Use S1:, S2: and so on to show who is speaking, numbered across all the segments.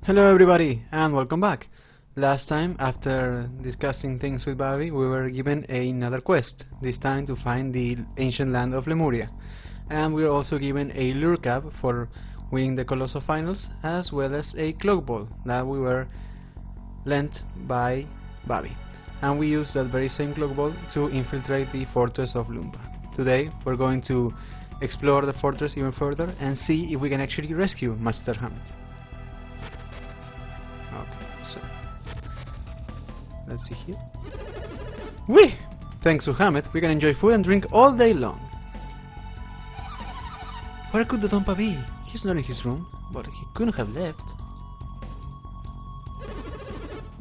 S1: Hello everybody and welcome back. Last time, after discussing things with Bobby, we were given another quest, this time to find the ancient land of Lemuria. And we were also given a lure cap for winning the Colossal Finals, as well as a cloak ball that we were lent by Bobby. And we used that very same cloak ball to infiltrate the fortress of Lumpa. Today we're going to explore the fortress even further and see if we can actually rescue Master Hammett. Okay, so let's see here. Whee! Thanks to Hammett, we can enjoy food and drink all day long. Where could the Dompa be? He's not in his room, but he couldn't have left.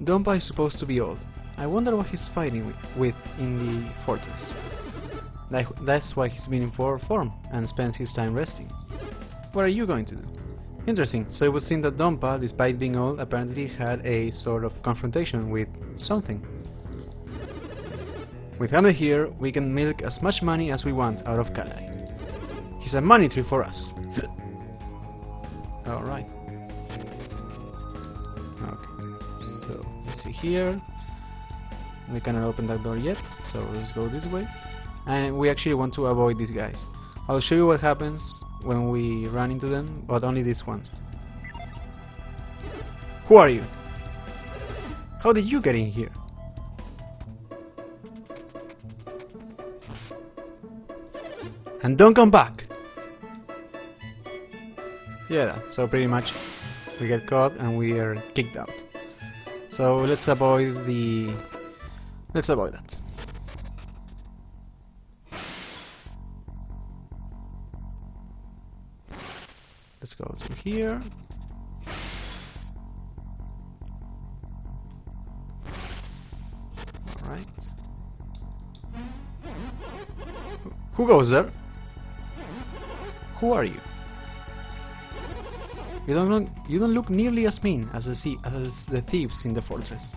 S1: Dompa is supposed to be old. I wonder what he's fighting with in the fortress. That's why he's been in poor form and spends his time resting. What are you going to do? Interesting, so it would seem that Dompa, despite being old, apparently had a sort of confrontation with something. With Hammett here, we can milk as much money as we want out of Kalai. He's a money tree for us. Alright. Okay, so let's see here. We cannot open that door yet, so let's go this way. And we actually want to avoid these guys. I'll show you what happens when we run into them, but only these ones. Who are you? How did you get in here? And don't come back! Yeah, so pretty much we get caught and we are kicked out. So let's avoid that. Let's go through here. Alright. Who goes there? Who are you? You don't look nearly as mean as the thieves in the fortress.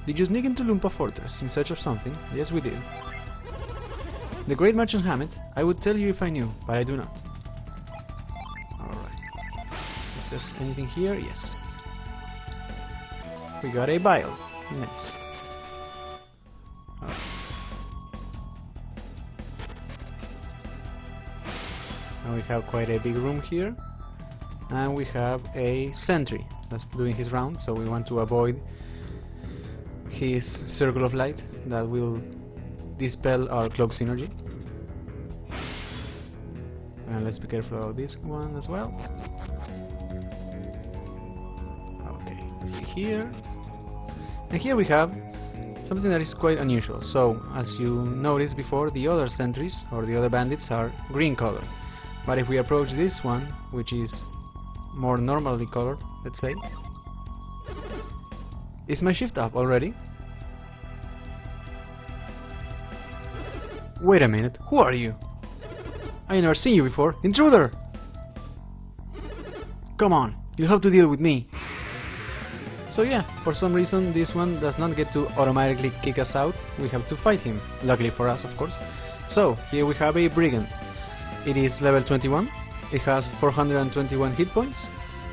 S1: Did you sneak into Lumpa Fortress in search of something? Yes, we did. The great merchant Hammett, I would tell you if I knew, but I do not. Is there anything here? Yes. We got a vial. Nice. Now we have quite a big room here. And we have a sentry that's doing his round, so we want to avoid his circle of light that will dispel our cloak synergy. And let's be careful of this one as well. See here, and here we have something that is quite unusual. So as you noticed before, the other sentries or the other bandits are green colored, but if we approach this one, which is more normally colored, let's say, is my shift up already? Wait a minute, who are you? I never seen you before. Intruder! Come on, you'll have to deal with me. So yeah, for some reason this one does not get to automatically kick us out. We have to fight him, luckily for us of course. So here we have a brigand. It is level 21, it has 421 hit points,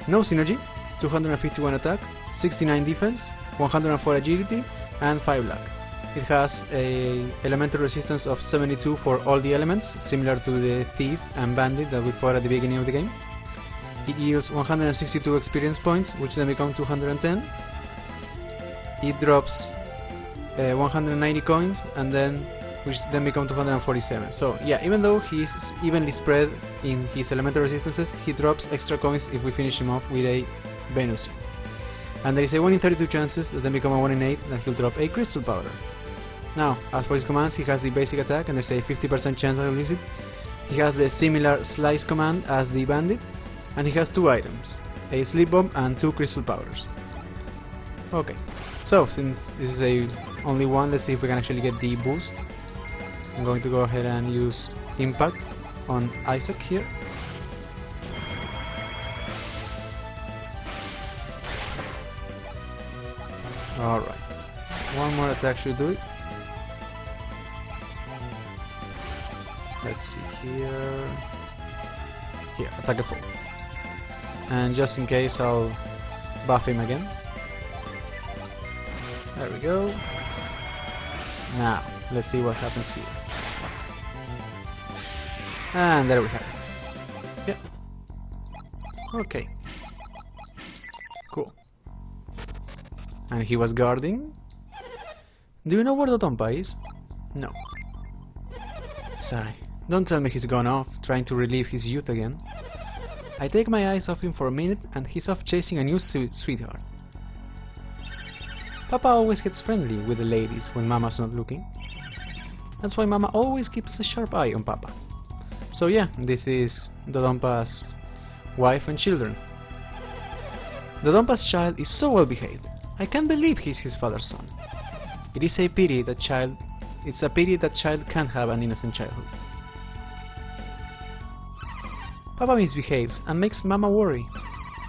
S1: no synergy, 251 attack, 69 defense, 104 agility and 5 luck. It has a elemental resistance of 72 for all the elements, similar to the thief and bandit that we fought at the beginning of the game. It yields 162 experience points, which then become 210. It drops 190 coins, and then which then become 247. So yeah, even though he's evenly spread in his elemental resistances, he drops extra coins if we finish him off with a Venus. And there is a 1 in 32 chances that then become a 1 in 8 that he'll drop a crystal powder. Now, as for his commands, he has the basic attack, and there's a 50% chance that he'll use it. He has the similar slice command as the bandit. And he has 2 items, a sleep bomb and 2 crystal powders. Okay, so since this is only one, let's see if we can actually get the boost. I'm going to go ahead and use impact on Isaac here. Alright, one more attack should do it. Let's see here. Here, attack a foe. and just in case I'll buff him again. There we go. Now, let's see what happens here. And there we have it. Yep. Okay. Cool. And he was guarding. Do you know where the Tompa is? No. Sigh. Don't tell me he's gone off, trying to relive his youth again. I take my eyes off him for a minute and he's off chasing a new sweetheart. Papa always gets friendly with the ladies when Mama's not looking. That's why Mama always keeps a sharp eye on Papa. So yeah, this is Dodompa's wife and children. Dodompa's child is so well behaved. I can't believe he's his father's son. It's a pity that child can't have an innocent childhood. Papa misbehaves and makes Mama worry.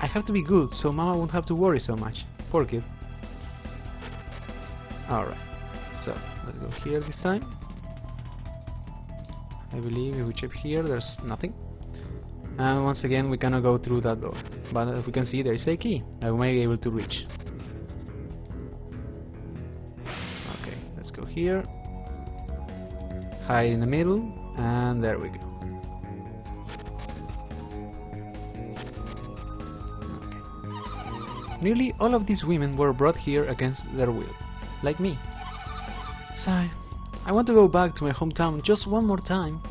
S1: I have to be good so Mama won't have to worry so much. Poor kid. Alright, so let's go here this time. I believe if we check here there's nothing. And once again we cannot go through that door. But as we can see there is a key that we may be able to reach. Okay, let's go here. Hide in the middle, and there we go. Okay. Nearly all of these women were brought here against their will, like me. Sigh. I want to go back to my hometown just one more time.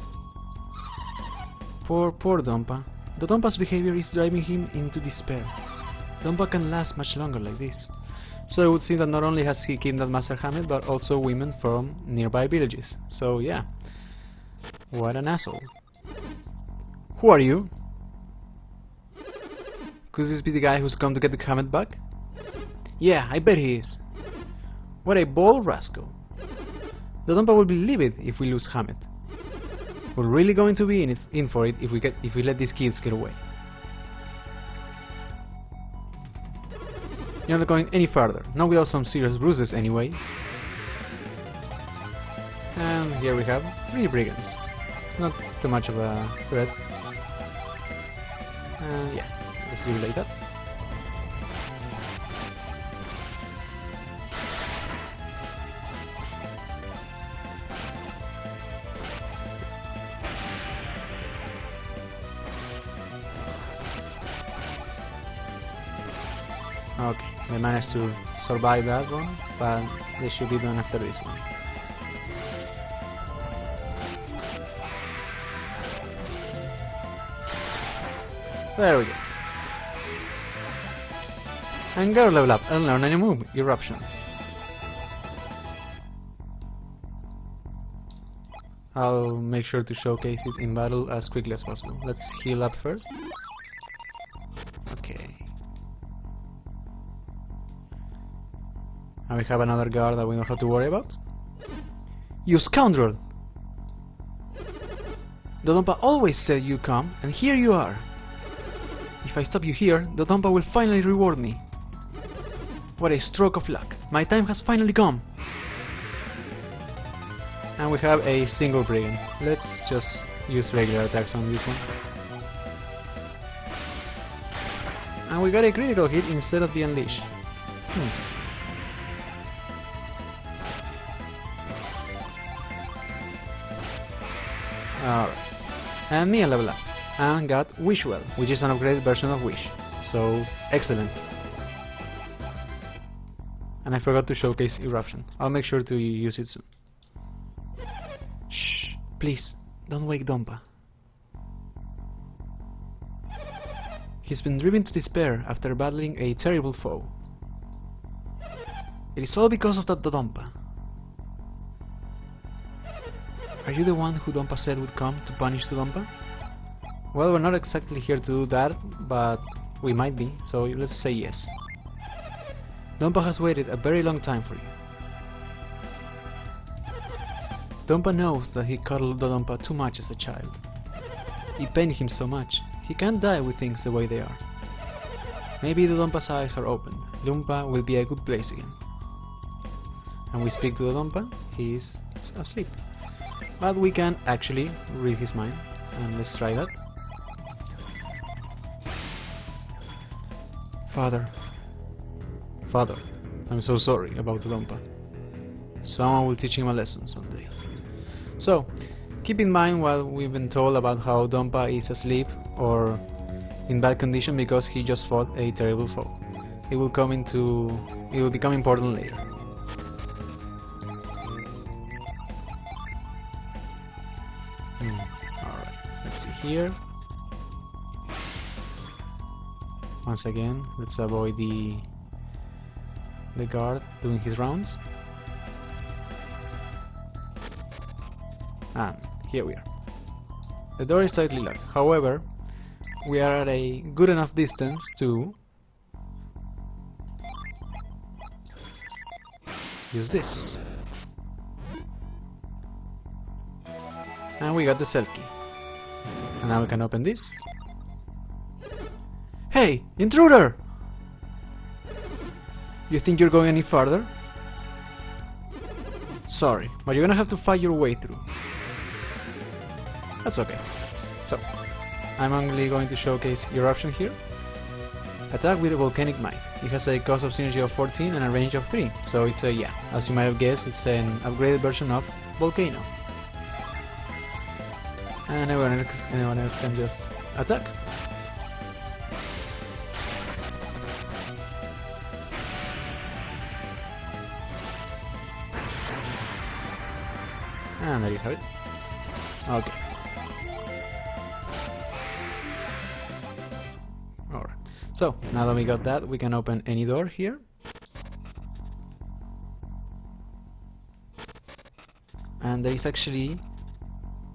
S1: Poor Dompa. The Dompa's behavior is driving him into despair. Dompa can't last much longer like this. So it would seem that not only has he kidnapped Master Hamlet, but also women from nearby villages. So yeah. What an asshole. Who are you? Could this be the guy who's come to get the Hamlet back? Yeah, I bet he is. What a bold rascal. The Dompa will be livid if we lose Hamlet. We're really going to be in for it if we let these kids get away. You're not going any further, not without some serious bruises anyway. And here we have 3 brigands. Not too much of a threat. And yeah, let's leave it like that. Okay, they managed to survive that one, but they should be done after this one. There we go. And go level up and learn a new move, Eruption. I'll make sure to showcase it in battle as quickly as possible. Let's heal up first. Okay. And we have another guard that we don't have to worry about. You scoundrel! The Dompa always said you'd come, and here you are. If I stop you here, the Dompa will finally reward me. What a stroke of luck. My time has finally come. And we have a single brigand. Let's just use regular attacks on this one. And we got a critical hit instead of the unleash. Alright. And me a level up. And got Wish Well, which is an upgraded version of Wish. So, excellent. And I forgot to showcase Eruption. I'll make sure to use it soon. Shh, please, don't wake Dompa. He's been driven to despair after battling a terrible foe. It is all because of that Dompa. Are you the one who Dompa said would come to punish the Dompa? Well, we're not exactly here to do that, but we might be, so let's say yes. Dompa has waited a very long time for you. Dompa knows that he cuddled Dompa too much as a child. It pained him so much, he can't die with things the way they are. Maybe the Dompa's eyes are opened, Lumpa will be a good place again. And we speak to the Dompa, he is asleep. But we can actually read his mind, and let's try that. Father. Father, I'm so sorry about Dompa. Someone will teach him a lesson someday. So, keep in mind what we've been told about how Dompa is asleep or in bad condition because he just fought a terrible foe. It will become important later. Alright, let's see here. Once again, let's avoid the guard doing his rounds. And here we are. The door is slightly locked. However, we are at a good enough distance to use this. And we got the cell key. And now we can open this. Hey, intruder! You think you're going any farther? Sorry, but you're gonna have to fight your way through. That's okay. So, I'm only going to showcase your option here. Attack with a volcanic mine. It has a cost of synergy of 14 and a range of 3. So it's a, yeah, as you might have guessed, it's an upgraded version of Volcano. And anyone else can just attack. And there you have it. Okay. Alright. So, now that we got that, we can open any door here. And there is actually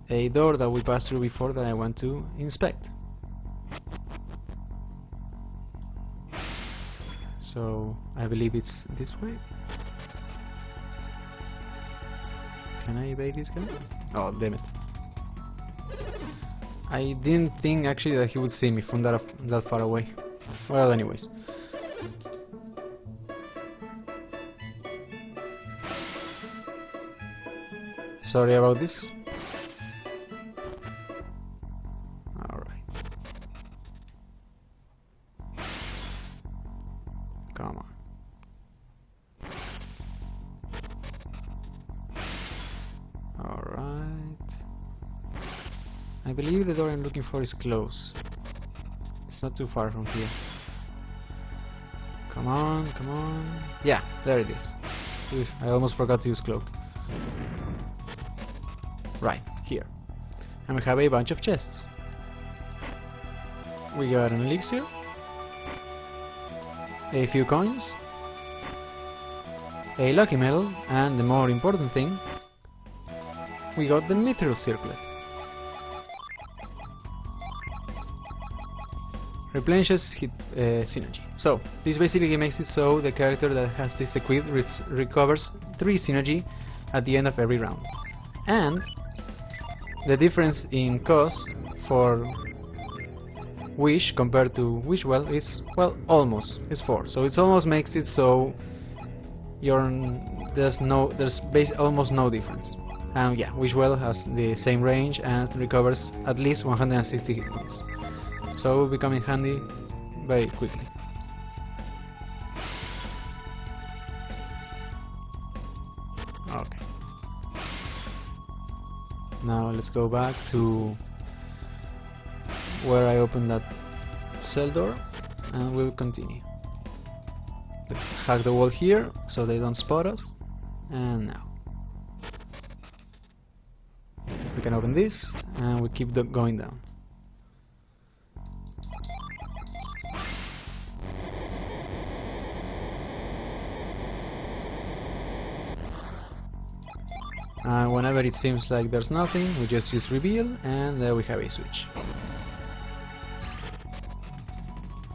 S1: a door that we passed through before that I want to inspect. So, I believe it's this way. Can I evade this guy? Oh, damn it. I didn't think actually that he would see me from that far away. Well, anyways. Sorry about this. Alright. Come on. Alright. I believe the door I'm looking for is close. It's not too far from here. Come on, come on. Yeah, there it is. Oof, I almost forgot to use cloak. Right, here. And we have a bunch of chests. We got an elixir, a few coins, a lucky medal, and the more important thing, we got the mithril circlet. Replenishes hit synergy. So, this basically makes it so the character that has this equipped recovers 3 synergy at the end of every round. And the difference in cost for Wish compared to Wishwell is, well, almost. It's 4. So it almost makes it so there's almost no difference. And yeah, Wishwell has the same range and recovers at least 160 hit points. So it will become in handy very quickly. Okay. Now let's go back to where I opened that cell door and we'll continue. Let's hack the wall here so they don't spot us. And now we can open this and we keep going down. And whenever it seems like there's nothing, we just use reveal, and there we have a switch.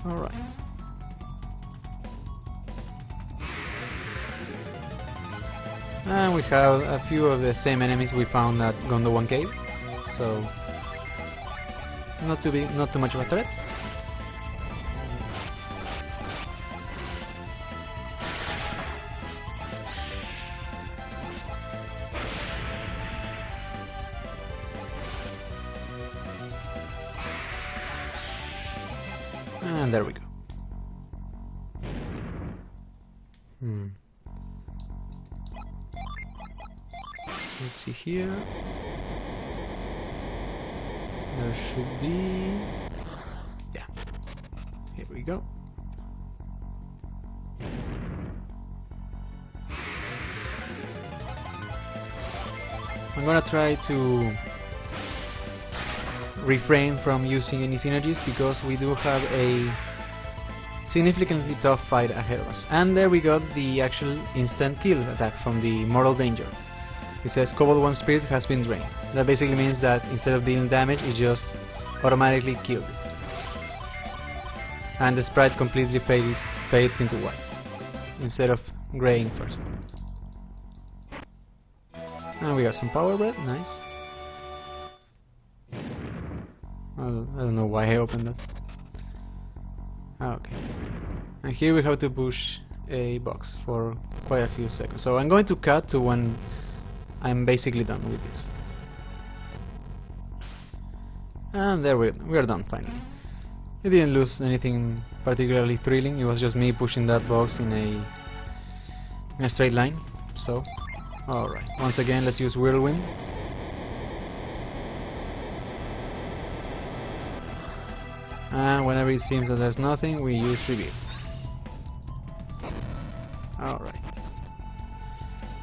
S1: Alright. And we have a few of the same enemies we found at Gondor 1 Cave, so not too much of a threat. And there we go. Let's see here. There should be... yeah. Here we go. I'm gonna try to refrain from using any synergies because we do have a significantly tough fight ahead of us. And there we got the actual instant kill attack from the Mortal Danger. It says Cobalt 1 Spirit has been drained. That basically means that instead of dealing damage, it just automatically killed it. And the sprite completely fades into white, instead of graying first. And we got some power bread, nice. I don't know why I opened that. Okay. And here we have to push a box for quite a few seconds. So I'm going to cut to when I'm basically done with this. And there we are done finally. It didn't lose anything particularly thrilling, it was just me pushing that box in a straight line. So, alright, once again let's use Whirlwind. And whenever it seems that there's nothing, we use Reveal. Alright.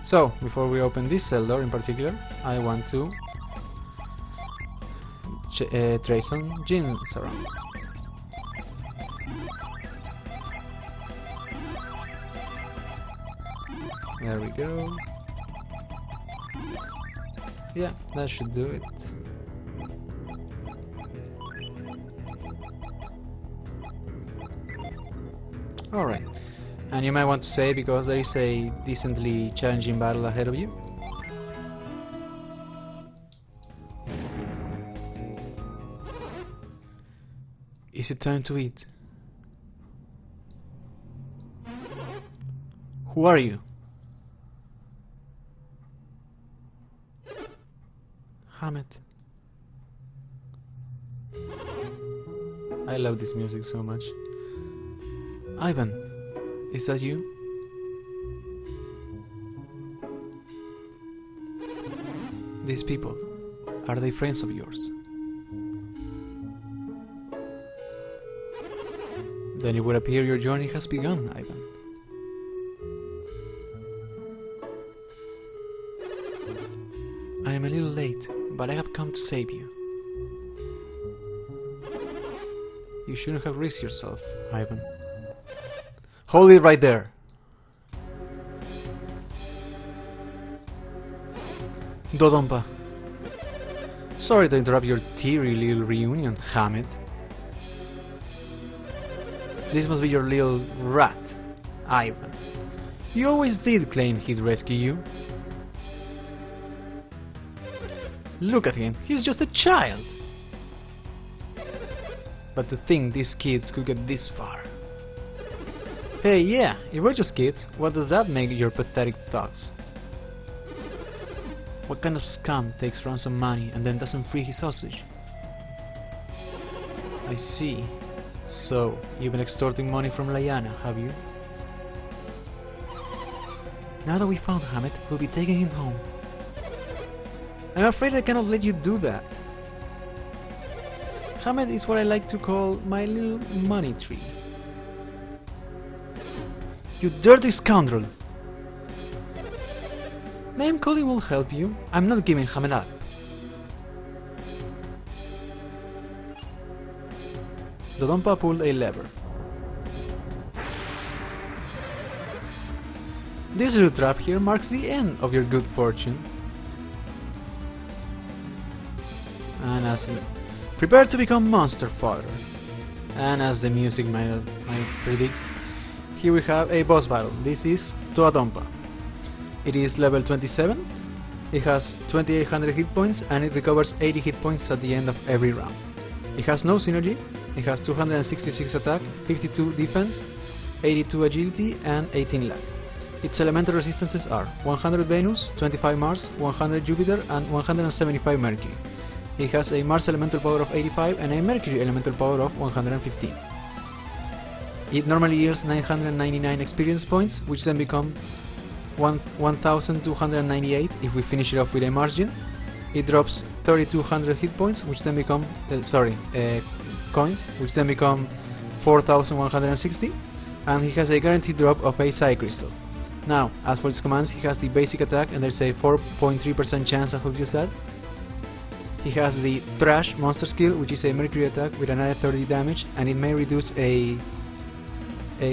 S1: So, before we open this cell door in particular, I want to trace some genes around. There we go. Yeah, that should do it. Alright, and you might want to say, because there is a decently challenging battle ahead of you. Is it time to eat? Who are you? Hammett. I love this music so much. Ivan, is that you? These people, are they friends of yours? Then it would appear your journey has begun, Ivan. I am a little late, but I have come to save you. You shouldn't have risked yourself, Ivan. Hold it right there. Dodonpa. Sorry to interrupt your teary little reunion, Hammett. This must be your little rat, Ivan. You always did claim he'd rescue you. Look at him, he's just a child. But to think these kids could get this far. Hey, yeah, if we're just kids, what does that make your pathetic thoughts? What kind of scum takes ransom money and then doesn't free his hostage? I see. So, you've been extorting money from Lyanna, have you? Now that we found Hammett, we'll be taking him home. I'm afraid I cannot let you do that. Hammett is what I like to call my little money tree. You dirty scoundrel! Name calling will help you. I'm not giving Hammett up. Dodonpa pulled a lever. This little trap here marks the end of your good fortune. And as prepare to become monster fodder. And as the music might predict, here we have a boss battle. This is Dodonpa. It is level 27. It has 2800 hit points and it recovers 80 hit points at the end of every round. It has no synergy. It has 266 attack, 52 defense, 82 agility and 18 luck. Its elemental resistances are 100 Venus, 25 Mars, 100 Jupiter and 175 Mercury. It has a Mars elemental power of 85 and a Mercury elemental power of 115. It normally yields 999 experience points, which then become 1298 if we finish it off with a margin. It drops 3200 hit points, which then become coins, which then become 4160, and he has a guaranteed drop of a Psy Crystal. Now, as for his commands, he has the basic attack, and there's a 4.3% chance that he'll use that. He has the Trash monster skill, which is a Mercury attack with another 30 damage, and it may reduce a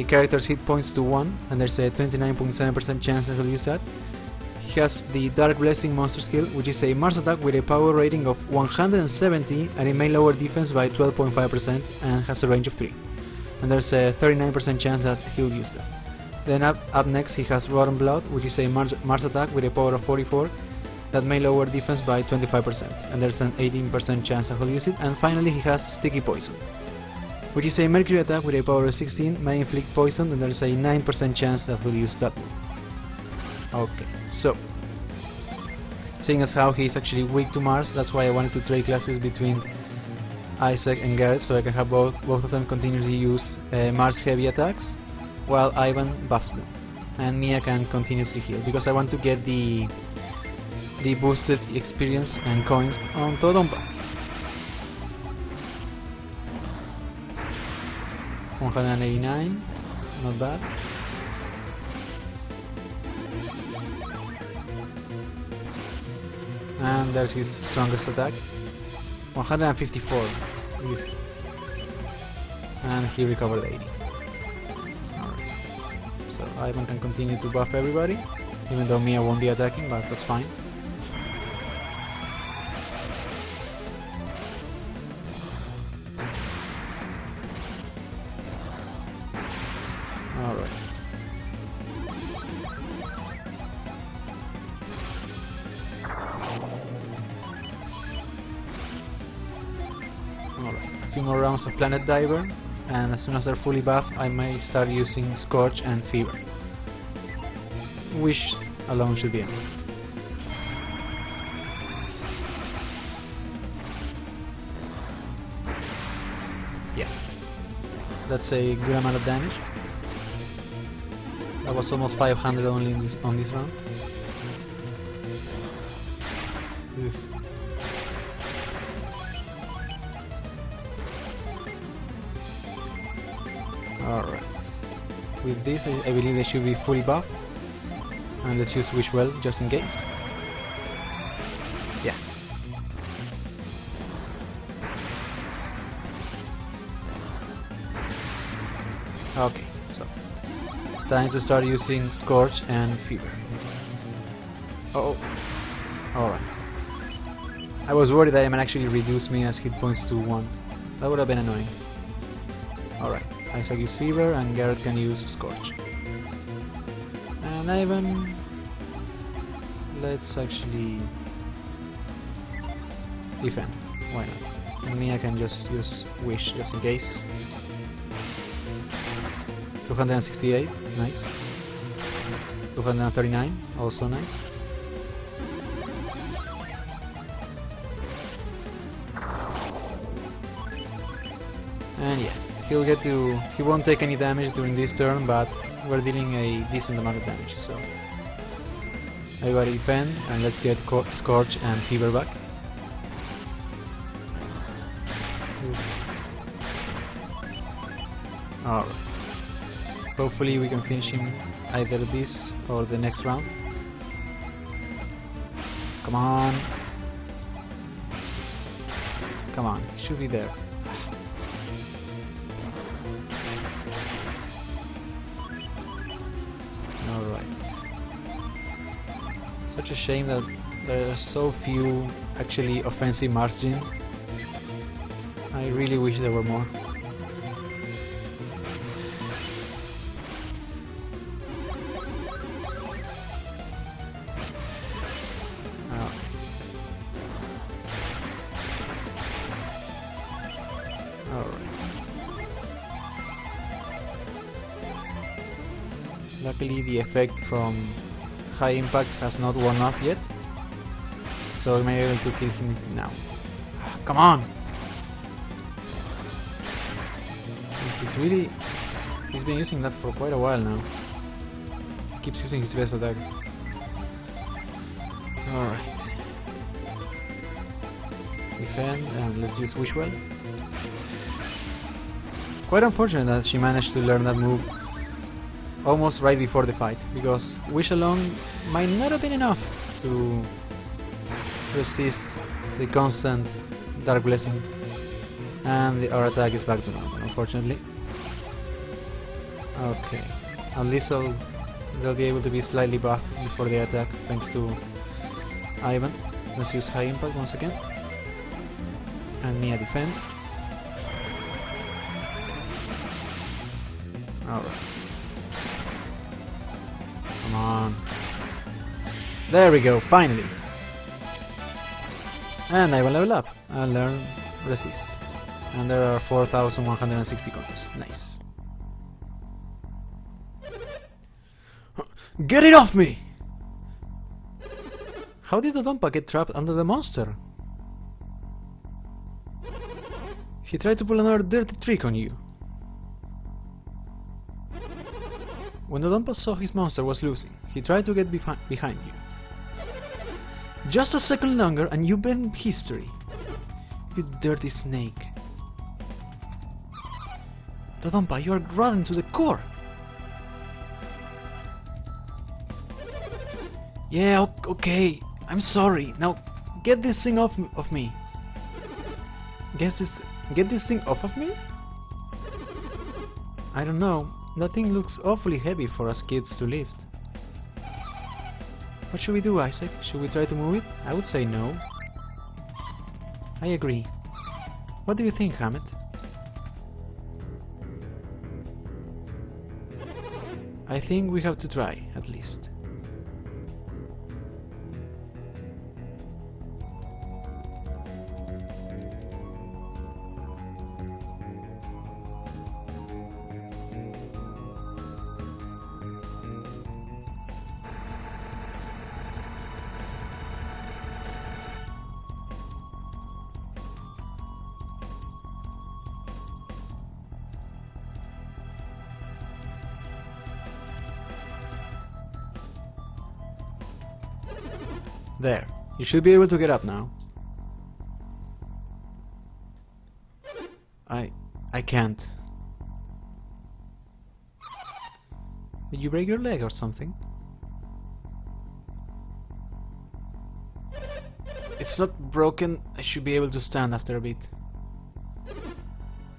S1: character's hit points to 1, and there's a 29.7% chance that he'll use that. He has the Dark Blessing monster skill, which is a Mars attack with a power rating of 170, and it may lower defense by 12.5% and has a range of 3. And there's a 39% chance that he'll use that. Then up next he has Rotten Blood, which is a Mars attack with a power of 44 that may lower defense by 25%, and there's an 18% chance that he'll use it. And finally he has Sticky Poison, which is a Mercury attack with a power of 16, may inflict poison, and there's a 9% chance that he'll use that one. Okay, so seeing as how he's actually weak to Mars, that's why I wanted to trade classes between Isaac and Garrett, so I can have both of them continuously use Mars heavy attacks while Ivan buffs them, and Mia can continuously heal, because I want to get the boosted experience and coins on Todompa. 189, not bad. And there's his strongest attack, 154. And he recovered 80. Alright. So Ivan can continue to buff everybody, even though Mia won't be attacking, but that's fine. Alright. A few more rounds of Planet Diver, and as soon as they're fully buffed I may start using Scorch and Fever. Wish alone should be enough. Yeah, that's a good amount of damage. That was almost 500 only on this round. Alright. With this I believe they should be fully buffed. And let's use Wish Well just in case. Yeah. Okay, so time to start using Scorch and Fever. Oh, alright. I was worried that it might actually reduce Mia's hit points to 1. That would have been annoying. Alright, Isaac use Fever and Garrett can use Scorch. And Ivan, let's actually defend. Why not? And Mia can just use Wish just in case. 268, nice. 239, also nice. And yeah, he won't take any damage during this turn, but we're dealing a decent amount of damage, so everybody defend, and let's get Scorch and Fever back. Alright. Hopefully we can finish him either this or the next round. Come on. Come on, he should be there. Alright. Such a shame that there are so few actually offensive margin. I really wish there were more. Luckily the effect from high impact has not worn off yet, so we may be able to kill him now. Come on! He's really He's been using that for quite a while now. Keeps using his best attack. Alright. Defend and let's use Wishwell. Quite unfortunate that she managed to learn that move almost right before the fight, because Wish alone might not have been enough to resist the constant Dark Blessing. And our attack is back to normal, unfortunately. Okay, at least they'll be able to be slightly buffed before the attack, thanks to Ivan. Let's use High Impact once again. And Mia defend. Alright. Come on. There we go, finally! And I will level up and learn Resist. And there are 4,160 coins. Nice. Get it off me! How did the Dompa get trapped under the monster? He tried to pull another dirty trick on you. When the Dompa saw his monster was losing, he tried to get behind you. Just a second longer and you've been history. You dirty snake. The Dompa, you are rotten to the core. Yeah, okay, I'm sorry. Now get this thing off of me. Get this thing off of me? I don't know. That thing looks awfully heavy for us kids to lift. What should we do, Isaac? Should we try to move it? I would say no. I agree. What do you think, Hammett? I think we have to try, at least. There, you should be able to get up now. I can't. Did you break your leg or something? It's not broken. I should be able to stand after a bit.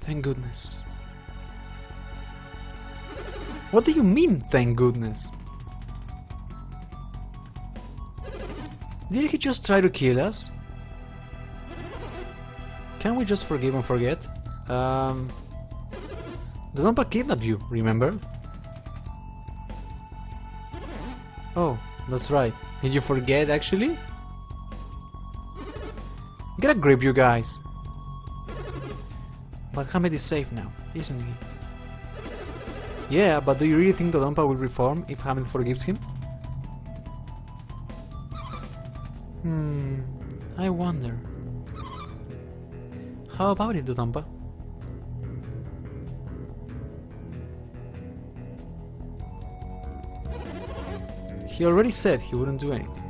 S1: Thank goodness. What do you mean, thank goodness? Did he just try to kill us? Can we just forgive and forget? The Dompa kidnapped you, remember? Oh, that's right. Did you forget, actually? Get a grip, you guys! But Hammett is safe now, isn't he? Yeah, but do you really think the Dompa will reform if Hammett forgives him? I wonder. How about it, Dompa? He already said he wouldn't do anything.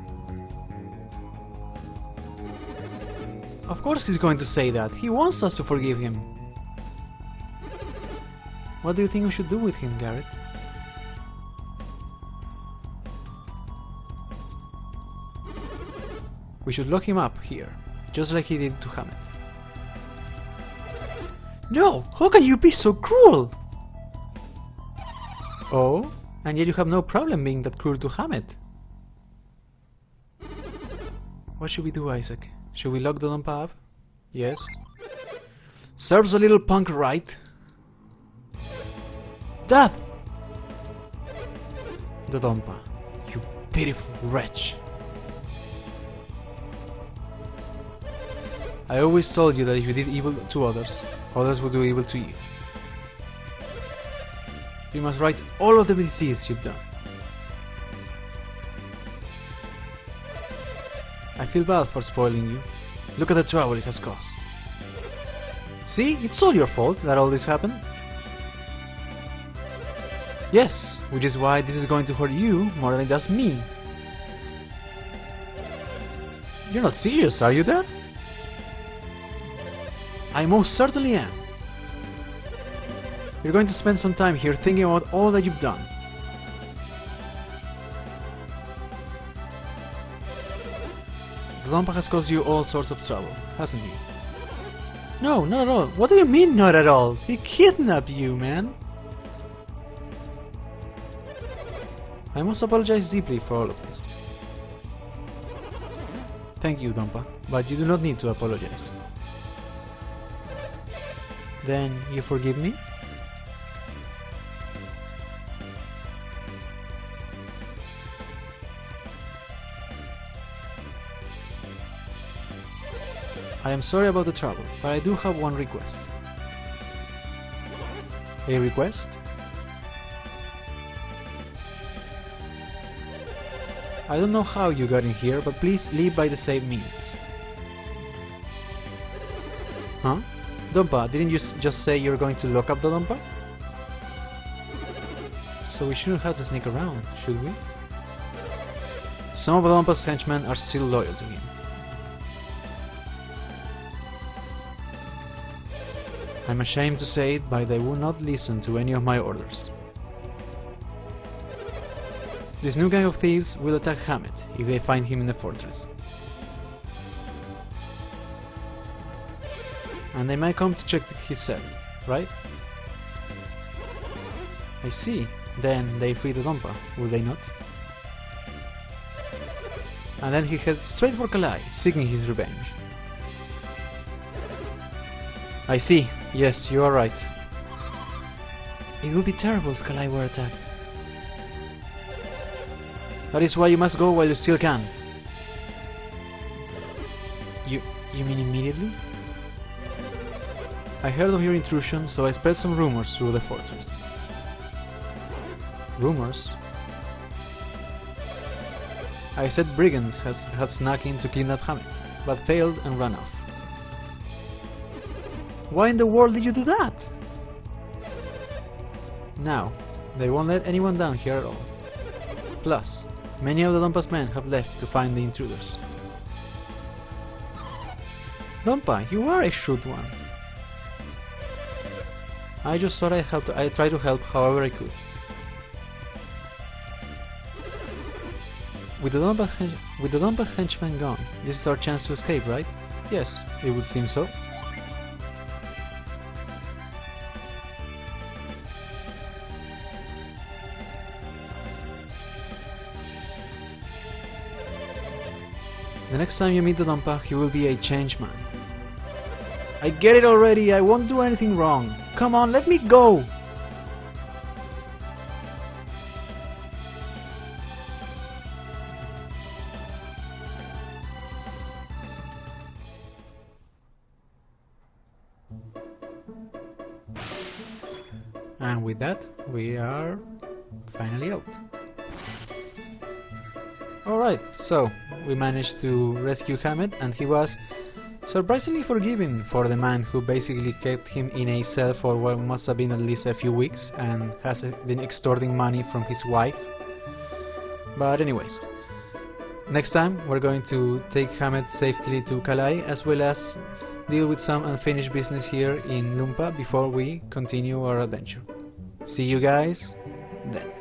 S1: Of course he's going to say that. He wants us to forgive him. What do you think we should do with him, Garrett? We should lock him up here, just like he did to Hammett. No! How can you be so cruel? Oh? And yet you have no problem being that cruel to Hammett. What should we do, Isaac? Should we lock the Dompa up? Yes. Serves a little punk right. Dad! The Dompa, you pitiful wretch. I always told you that if you did evil to others, others would do evil to you. You must right all of the misdeeds you've done. I feel bad for spoiling you. Look at the trouble it has caused. See, it's all your fault that all this happened. Yes, which is why this is going to hurt you more than it does me. You're not serious, are you, Dad? I most certainly am. You're going to spend some time here thinking about all that you've done. The Lumpa has caused you all sorts of trouble, hasn't he? No, not at all. What do you mean, not at all? He kidnapped you, man. I must apologize deeply for all of this. Thank you, Dompa, but you do not need to apologize. Then you forgive me? I am sorry about the trouble, but I do have one request. A request? I don't know how you got in here, but please leave by the same means. Huh? Dompa, didn't you just say you're going to lock up the Dompa? So we shouldn't have to sneak around, should we? Some of the Dompa's henchmen are still loyal to him. I'm ashamed to say it, but they will not listen to any of my orders. This new gang of thieves will attack Hammett if they find him in the fortress. And they might come to check his cell, right? I see. Then they free the Dompa, will they not? And then he heads straight for Kalai, seeking his revenge. I see. Yes, you are right. It would be terrible if Kalai were attacked. That is why you must go while you still can. You mean immediately? I heard of your intrusion, so I spread some rumors through the fortress. Rumors? I said brigands had snuck in to kidnap Hammett, but failed and ran off. Why in the world did you do that? Now, they won't let anyone down here at all. Plus, many of the Dompa's men have left to find the intruders. Dompa, you are a shrewd one. I just thought I'd try to help however I could. With the Dompa's henchmen gone, this is our chance to escape, right? Yes, it would seem so. The next time you meet the Dompa, he will be a changed man. I get it already, I won't do anything wrong. Come on, let me go! And with that, we are finally out. Alright, so we managed to rescue Hammett, and he was surprisingly forgiving for the man who basically kept him in a cell for what must have been at least a few weeks and has been extorting money from his wife. But anyways, next time we're going to take Hammett safely to Kalai, as well as deal with some unfinished business here in Lumpa before we continue our adventure. See you guys then.